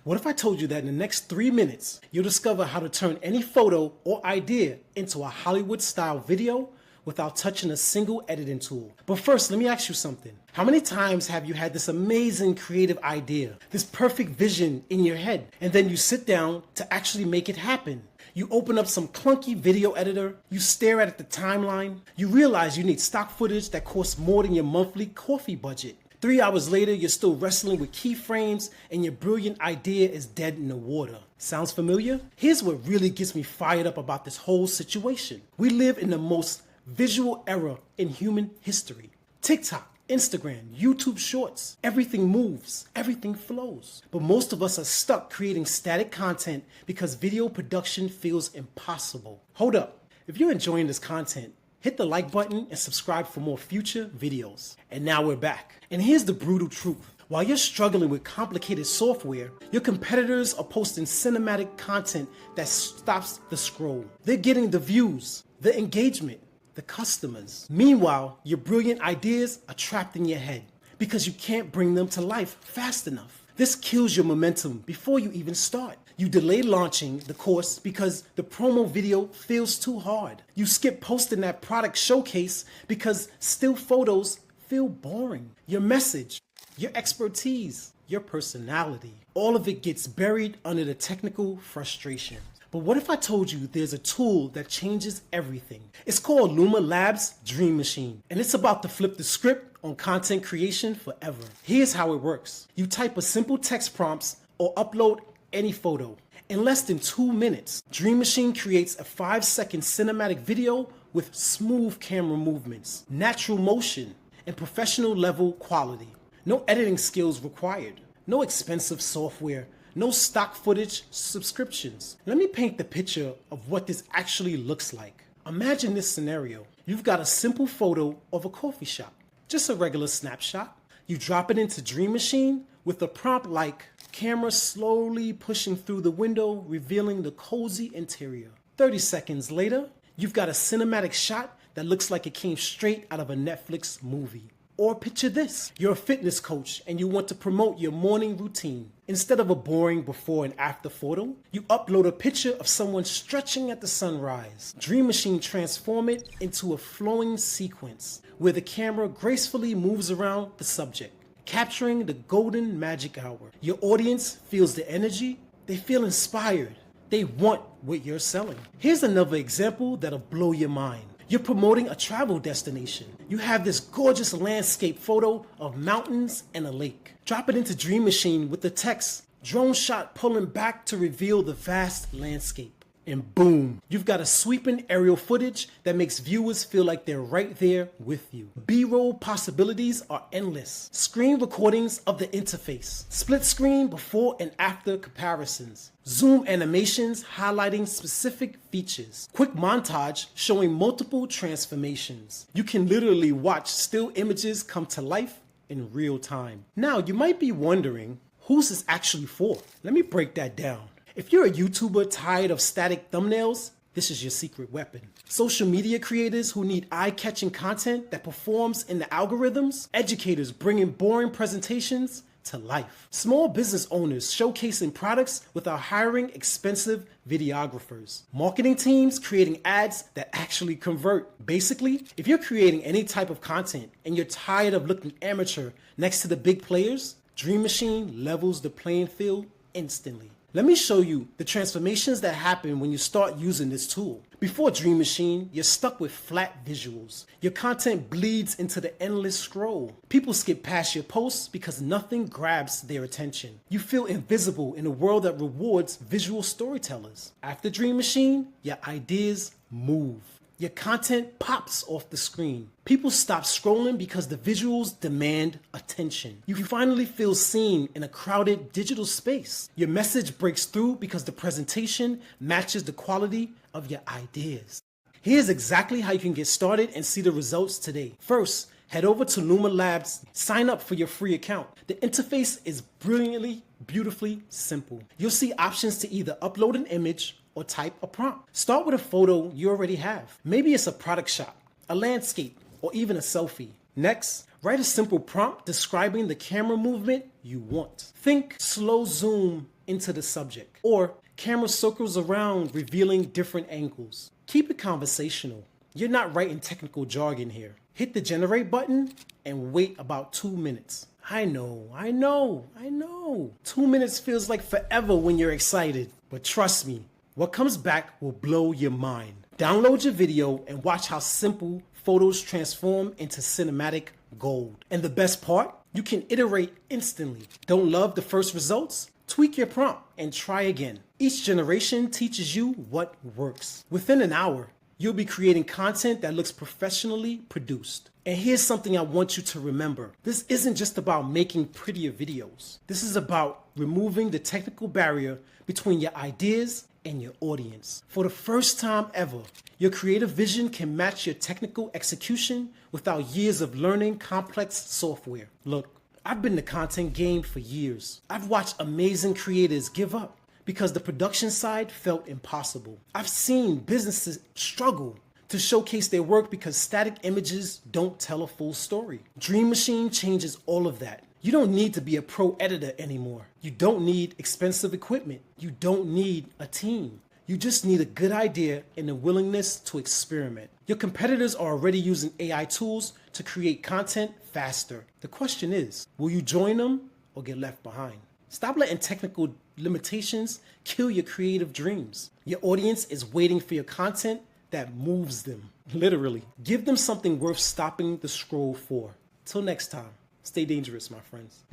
What if I told you that in the next 3 minutes, you'll discover how to turn any photo or idea into a Hollywood-style video without touching a single editing tool? But first, let me ask you something. How many times have you had this amazing creative idea, this perfect vision in your head, and then you sit down to actually make it happen? You open up some clunky video editor, you stare at the timeline, you realize you need stock footage that costs more than your monthly coffee budget. 3 hours later, you're still wrestling with keyframes and your brilliant idea is dead in the water. Sounds familiar? Here's what really gets me fired up about this whole situation. We live in the most visual era in human history. TikTok, Instagram, YouTube Shorts, everything moves, everything flows. But most of us are stuck creating static content because video production feels impossible. Hold up, if you're enjoying this content, hit the like button and subscribe for more future videos. And now we're back. And here's the brutal truth. While you're struggling with complicated software, your competitors are posting cinematic content that stops the scroll. They're getting the views, the engagement, the customers. Meanwhile, your brilliant ideas are trapped in your head because you can't bring them to life fast enough. This kills your momentum before you even start. You delay launching the course because the promo video feels too hard. You skip posting that product showcase because still photos feel boring. Your message, your expertise, your personality, all of it gets buried under the technical frustration. But what if I told you there's a tool that changes everything? It's called LumaLabs Dream Machine, and it's about to flip the script on content creation forever. Here's how it works. You type a simple text prompts or upload any photo. In less than 2 minutes, Dream Machine creates a 5-second cinematic video with smooth camera movements, natural motion, and professional level quality. No editing skills required, no expensive software, no stock footage subscriptions. Let me paint the picture of what this actually looks like. Imagine this scenario. You've got a simple photo of a coffee shop, just a regular snapshot. You drop it into Dream Machine with a prompt like camera slowly pushing through the window, revealing the cozy interior. 30 seconds later, you've got a cinematic shot that looks like it came straight out of a Netflix movie. Or picture this, you're a fitness coach and you want to promote your morning routine. Instead of a boring before and after photo, you upload a picture of someone stretching at the sunrise. Dream Machine transforms it into a flowing sequence where the camera gracefully moves around the subject, capturing the golden magic hour. Your audience feels the energy, they feel inspired, they want what you're selling. Here's another example that'll blow your mind. You're promoting a travel destination. You have this gorgeous landscape photo of mountains and a lake. Drop it into Dream Machine with the text, drone shot pulling back to reveal the vast landscape. And boom, you've got a sweeping aerial footage that makes viewers feel like they're right there with you. B-roll possibilities are endless. Screen recordings of the interface, split screen before and after comparisons, zoom animations highlighting specific features, quick montage showing multiple transformations. You can literally watch still images come to life in real time. Now, you might be wondering, who's this actually for? Let me break that down. If you're a YouTuber tired of static thumbnails, this is your secret weapon. Social media creators who need eye-catching content that performs in the algorithms, educators bringing boring presentations to life, small business owners showcasing products without hiring expensive videographers, marketing teams creating ads that actually convert. Basically, if you're creating any type of content and you're tired of looking amateur next to the big players, Dream Machine levels the playing field instantly. Let me show you the transformations that happen when you start using this tool. Before Dream Machine, you're stuck with flat visuals. Your content bleeds into the endless scroll. People skip past your posts because nothing grabs their attention. You feel invisible in a world that rewards visual storytellers. After Dream Machine, your ideas move. Your content pops off the screen. People stop scrolling because the visuals demand attention. You finally feel seen in a crowded digital space. Your message breaks through because the presentation matches the quality of your ideas. Here's exactly how you can get started and see the results today. First, head over to LumaLabs, sign up for your free account. The interface is brilliantly, beautifully simple. You'll see options to either upload an image or type a prompt. Start with a photo you already have. Maybe it's a product shot, a landscape, or even a selfie. Next, write a simple prompt describing the camera movement you want. Think slow zoom into the subject. Or camera circles around revealing different angles. Keep it conversational. You're not writing technical jargon here. Hit the generate button and wait about 2 minutes. I know. 2 minutes feels like forever when you're excited. But trust me, what comes back will blow your mind. Download your video and watch how simple photos transform into cinematic gold. And the best part? You can iterate instantly. Don't love the first results? Tweak your prompt and try again. Each generation teaches you what works. Within an hour, you'll be creating content that looks professionally produced. And here's something I want you to remember. This isn't just about making prettier videos. This is about removing the technical barrier between your ideas and your audience. For the first time ever, your creative vision can match your technical execution without years of learning complex software. Look, I've been in the content game for years. I've watched amazing creators give up because the production side felt impossible. I've seen businesses struggle to showcase their work because static images don't tell a full story. Dream Machine changes all of that. You don't need to be a pro editor anymore. You don't need expensive equipment. You don't need a team. You just need a good idea and a willingness to experiment. Your competitors are already using AI tools to create content faster. The question is, will you join them or get left behind? Stop letting technical limitations kill your creative dreams. Your audience is waiting for your content that moves them. Literally. Give them something worth stopping the scroll for. Till next time, stay dangerous, my friends.